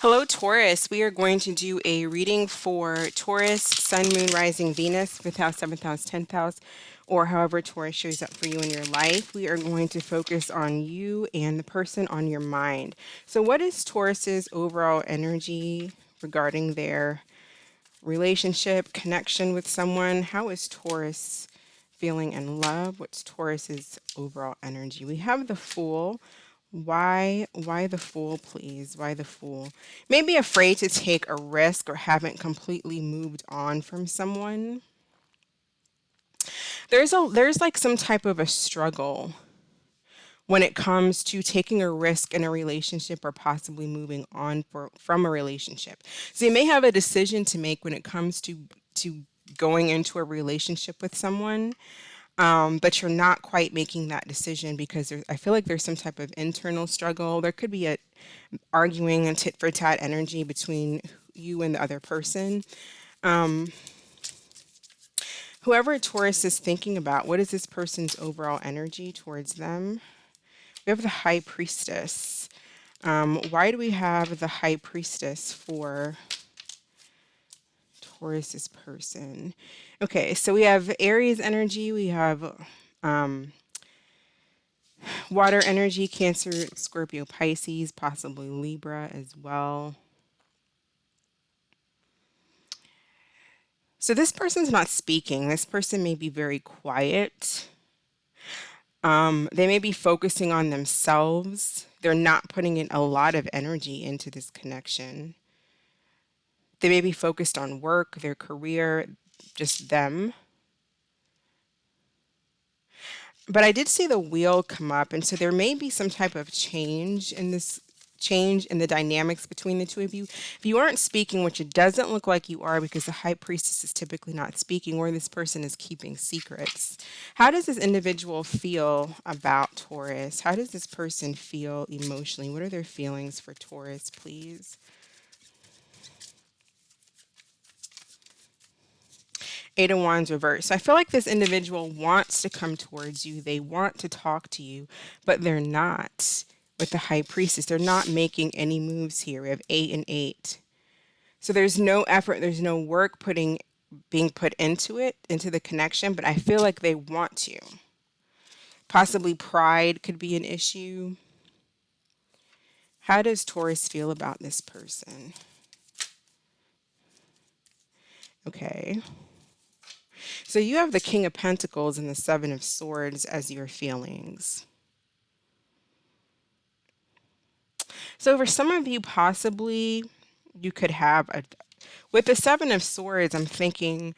Hello, Taurus. We are going to do a reading for Taurus, Sun, Moon, Rising, Venus, 5th house, 7th house, 10th house, or however Taurus shows up for you in your life. We are going to focus on you and the person on your mind. So, what is Taurus's overall energy regarding their relationship, connection with someone? How is Taurus feeling in love? What's Taurus's overall energy? We have the Fool. Why the Fool, please? Why the Fool? Maybe afraid to take a risk or haven't completely moved on from someone. There's like some type of a struggle when it comes to taking a risk in a relationship or possibly moving on from a relationship. So you may have a decision to make when it comes to going into a relationship with someone, but you're not quite making that decision because I feel like there's some type of internal struggle. There could be a arguing and tit for tat energy between you and the other person. Whoever Taurus is thinking about, what is this person's overall energy towards them? We have the High Priestess. Why do we have the High Priestess for Taurus's person? Okay, so we have Aries energy, we have water energy, Cancer, Scorpio, Pisces, possibly Libra as well. So this person's not speaking. This person may be very quiet. They may be focusing on themselves. They're not putting in a lot of energy into this connection. They may be focused on work, their career, just them. But I did see the wheel come up, and so there may be some type of change in the dynamics between the two of you. If you aren't speaking, which it doesn't look like you are because the High Priestess is typically not speaking, or this person is keeping secrets. How does this individual feel about Taurus? How does this person feel emotionally? What are their feelings for Taurus, please? Eight of Wands reversed. I feel like this individual wants to come towards you. They want to talk to you, but they're not. With the High Priestess, they're not making any moves here. We have 8 and 8. So there's no effort, there's no work being put into it, into the connection, but I feel like they want to. Possibly pride could be an issue. How does Taurus feel about this person? Okay. So you have the King of Pentacles and the Seven of Swords as your feelings. So for some of you, possibly you could have with the Seven of Swords, I'm thinking,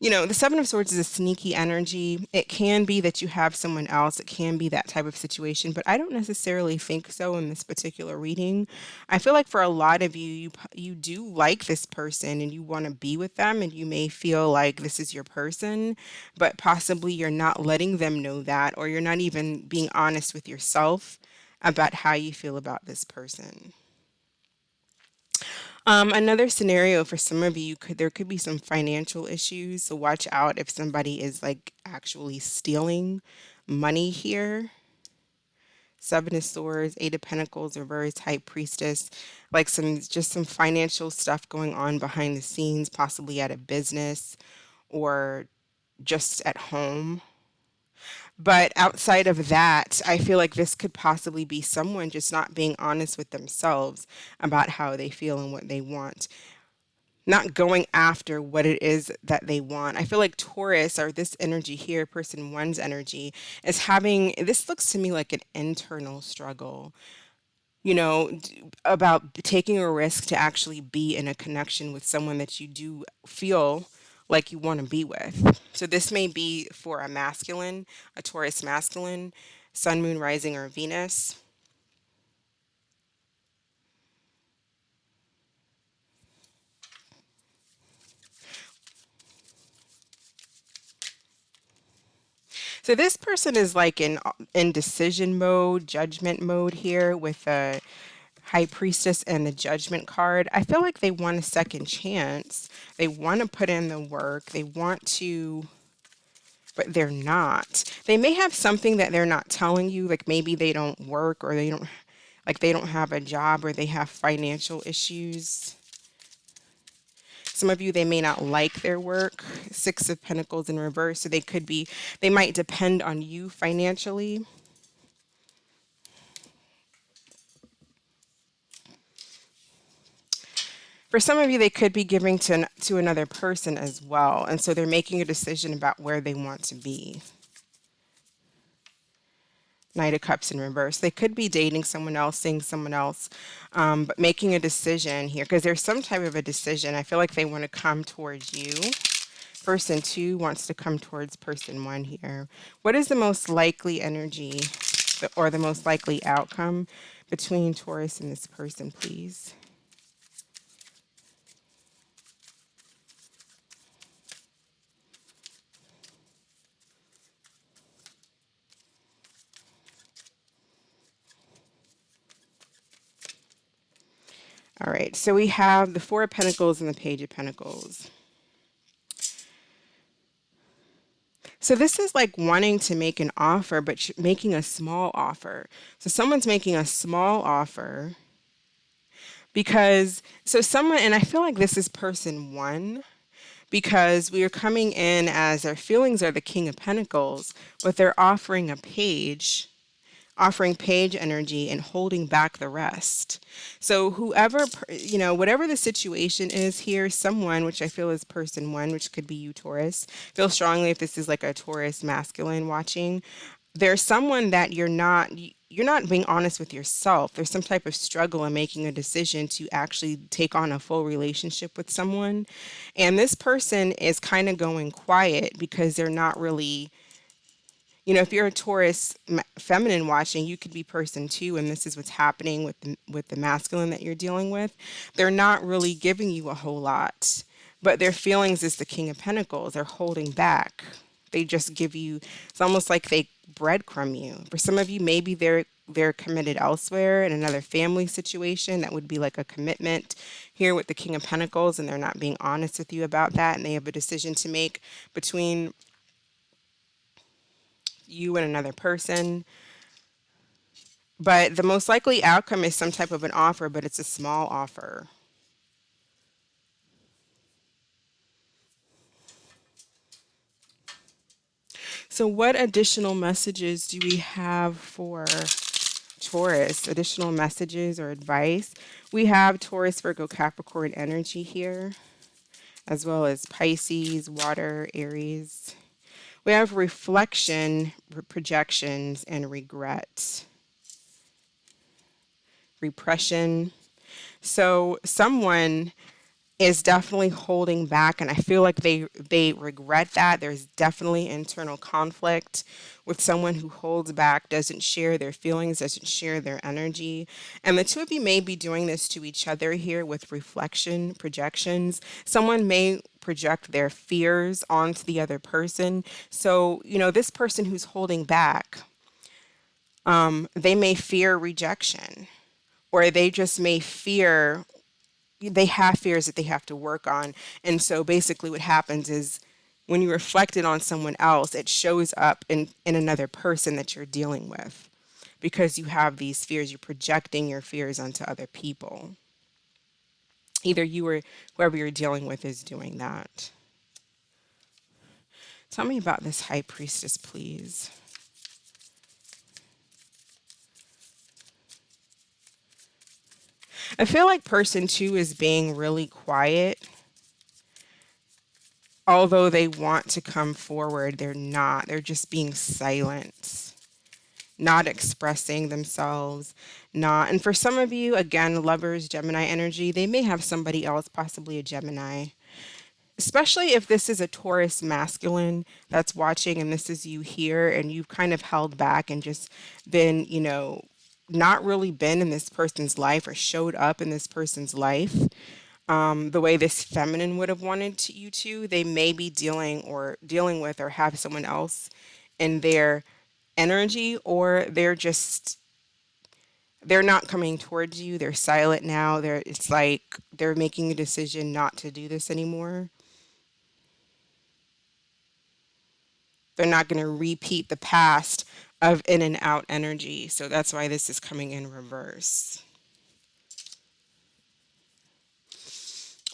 the Seven of Swords is a sneaky energy. It can be that you have someone else. It can be that type of situation, but I don't necessarily think so in this particular reading. I feel like for a lot of you do like this person and you want to be with them, and you may feel like this is your person, but possibly you're not letting them know that, or you're not even being honest with yourself about how you feel about this person. Another scenario for some of you, there could be some financial issues, so watch out if somebody is like actually stealing money here. Seven of Swords, Eight of Pentacles, reverse, High Priestess, like some financial stuff going on behind the scenes, possibly at a business or just at home. But outside of that, I feel like this could possibly be someone just not being honest with themselves about how they feel and what they want, not going after what it is that they want. I feel like Taurus, or this energy here, person one's energy, is having, this looks to me like an internal struggle, about taking a risk to actually be in a connection with someone that you do feel like you want to be with. So this may be for a masculine, a Taurus masculine, Sun, Moon, Rising, or Venus. So this person is like in indecision mode, judgment mode here with a High Priestess and the Judgment card. I feel like they want a second chance. They want to put in the work. They want to, but they're not. They may have something that they're not telling you, like maybe they don't work, or they don't, like they don't have a job or they have financial issues. Some of you, they may not like their work. Six of Pentacles in reverse. So they might depend on you financially. For some of you, they could be giving to another person as well. And so they're making a decision about where they want to be. Knight of Cups in reverse. They could be dating someone else, seeing someone else, but making a decision here because there's some type of a decision. I feel like they want to come towards you. Person 2 wants to come towards person 1 here. What is the most likely energy or the most likely outcome between Taurus and this person, please? All right, so we have the Four of Pentacles and the Page of Pentacles. So this is like wanting to make an offer, but making a small offer. So someone's making a small offer because, so someone, and I feel like this is person 1, because we are coming in as their feelings are the King of Pentacles, but they're offering page energy and holding back the rest. So whoever, whatever the situation is here, someone, which I feel is person 1, which could be you, Taurus, feel strongly if this is like a Taurus masculine watching, there's someone that you're not being honest with yourself. There's some type of struggle in making a decision to actually take on a full relationship with someone. And this person is kind of going quiet because they're not really, if you're a Taurus feminine watching, you could be person 2, and this is what's happening with the masculine that you're dealing with. They're not really giving you a whole lot, but their feelings is the King of Pentacles. They're holding back. They just give you, it's almost like they breadcrumb you. For some of you, maybe they're committed elsewhere in another family situation. That would be like a commitment here with the King of Pentacles, and they're not being honest with you about that, and they have a decision to make between you and another person. But the most likely outcome is some type of an offer, but it's a small offer. So what additional messages do we have for Taurus? Additional messages or advice? We have Taurus, Virgo, Capricorn energy here, as well as Pisces, water, Aries. We have reflection, projections, and regret. Repression. So someone is definitely holding back, and I feel like they regret that. There's definitely internal conflict with someone who holds back, doesn't share their feelings, doesn't share their energy. And the two of you may be doing this to each other here with reflection, projections. Someone may project their fears onto the other person. So, this person who's holding back, they may fear rejection, or they just may fear, they have fears that they have to work on. And so basically what happens is when you reflect it on someone else, it shows up in another person that you're dealing with, because you have these fears. You're projecting your fears onto other people. Either you or whoever you're dealing with is doing that. Tell me about this High Priestess, please. I feel like person 2 is being really quiet. Although they want to come forward, they're not. They're just being silent, not expressing themselves, not. And for some of you, again, lovers, Gemini energy, they may have somebody else, possibly a Gemini. Especially if this is a Taurus masculine that's watching and this is you here and you've kind of held back and just been, not really been in this person's life or showed up in this person's life the way this feminine would have wanted you to. They may be dealing with or have someone else in their energy, or they're not coming towards you. They're silent now. It's like they're making a decision not to do this anymore. They're not going to repeat the past of in and out energy. So that's why this is coming in reverse.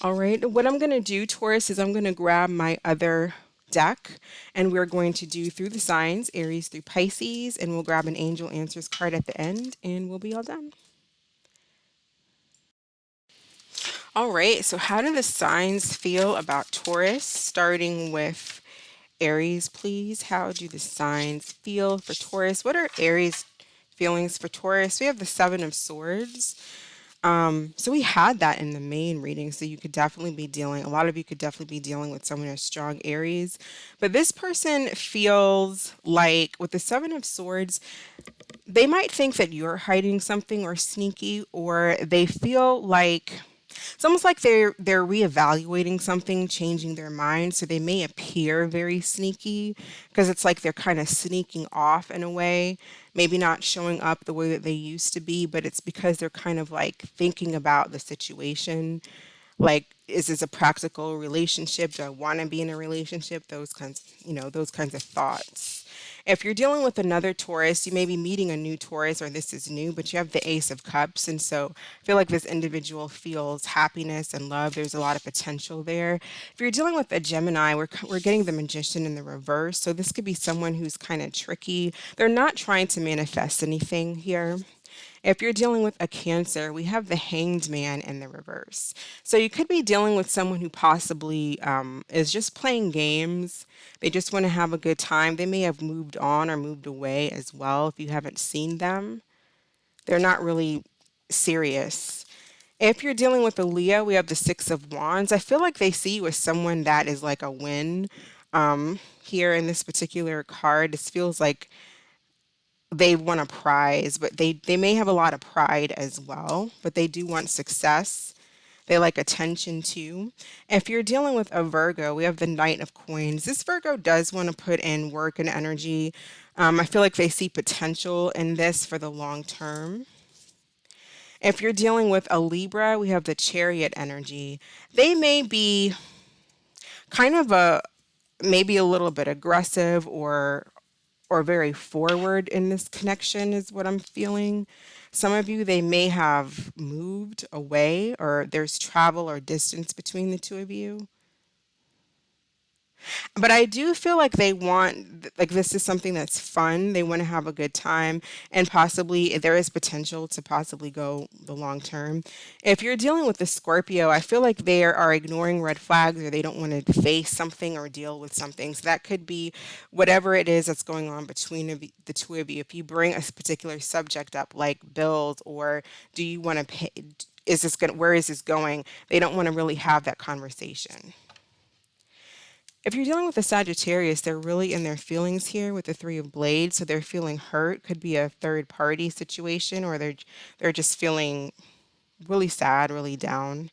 All right, what I'm going to do, Taurus, is I'm going to grab my other deck and we're going to do through the signs, Aries through Pisces, and we'll grab an angel answers card at the end and we'll be all done. All right, so how do the signs feel about Taurus? Starting with Aries, please. How do the signs feel for Taurus? What are Aries feelings for Taurus? We have the Seven of Swords. So we had that in the main reading. So you could definitely be dealing, a lot of you could definitely be dealing with someone who's strong Aries. But this person feels like with the Seven of Swords, they might think that you're hiding something or sneaky, or they feel like it's almost like they're reevaluating something, changing their mind. So they may appear very sneaky because it's like they're kind of sneaking off in a way, maybe not showing up the way that they used to be, but it's because they're kind of like thinking about the situation. Like, is this a practical relationship? Do I want to be in a relationship? Those kinds, those kinds of thoughts. If you're dealing with another Taurus, you may be meeting a new Taurus, or this is new, but you have the Ace of Cups. And so I feel like this individual feels happiness and love. There's a lot of potential there. If you're dealing with a Gemini, we're getting the Magician in the reverse. So this could be someone who's kind of tricky. They're not trying to manifest anything here. If you're dealing with a Cancer, we have the Hanged Man in the reverse. So you could be dealing with someone who possibly is just playing games. They just want to have a good time. They may have moved on or moved away as well if you haven't seen them. They're not really serious. If you're dealing with a Leo, we have the Six of Wands. I feel like they see you as someone that is like a win. Here in this particular card, this feels like they want a prize, but they may have a lot of pride as well, but they do want success. They like attention too. If you're dealing with a Virgo, we have the Knight of Coins. This Virgo does want to put in work and energy. I feel like they see potential in this for the long term. If you're dealing with a Libra, we have the Chariot energy. They may be kind of maybe a little bit aggressive or very forward in this connection is what I'm feeling. Some of you, they may have moved away or there's travel or distance between the two of you. But I do feel like they want, like, this is something that's fun. They want to have a good time, and possibly there is potential to possibly go the long term. If you're dealing with the Scorpio, I feel like they are ignoring red flags or they don't want to face something or deal with something. So that could be whatever it is that's going on between the two of you. If you bring a particular subject up, like bills, or do you want to pay, where is this going? They don't want to really have that conversation. If you're dealing with a Sagittarius, they're really in their feelings here with the Three of Blades, so they're feeling hurt. Could be a third party situation, or they're just feeling really sad, really down.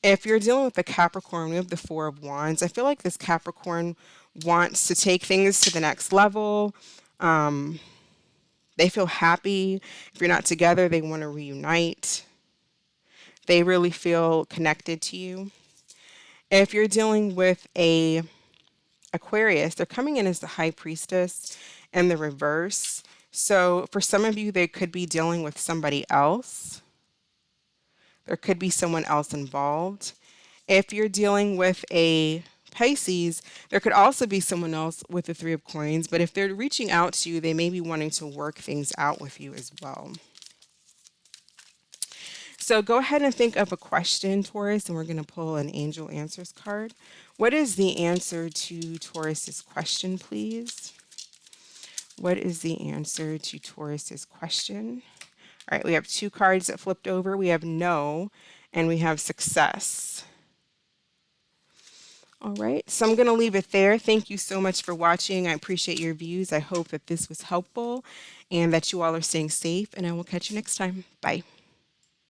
If you're dealing with a Capricorn, we have the Four of Wands. I feel like this Capricorn wants to take things to the next level. They feel happy. If you're not together, they want to reunite. They really feel connected to you. If you're dealing with a Aquarius, they're coming in as the High Priestess and the reverse. So for some of you, they could be dealing with somebody else. There could be someone else involved. If you're dealing with a Pisces, there could also be someone else with the Three of Coins. But if they're reaching out to you, they may be wanting to work things out with you as well. So go ahead and think of a question, Taurus, and we're going to pull an angel answers card. What is the answer to Taurus's question, please? What is the answer to Taurus's question? All right, we have two cards that flipped over. We have no, and we have success. All right, so I'm going to leave it there. Thank you so much for watching. I appreciate your views. I hope that this was helpful and that you all are staying safe, and I will catch you next time. Bye.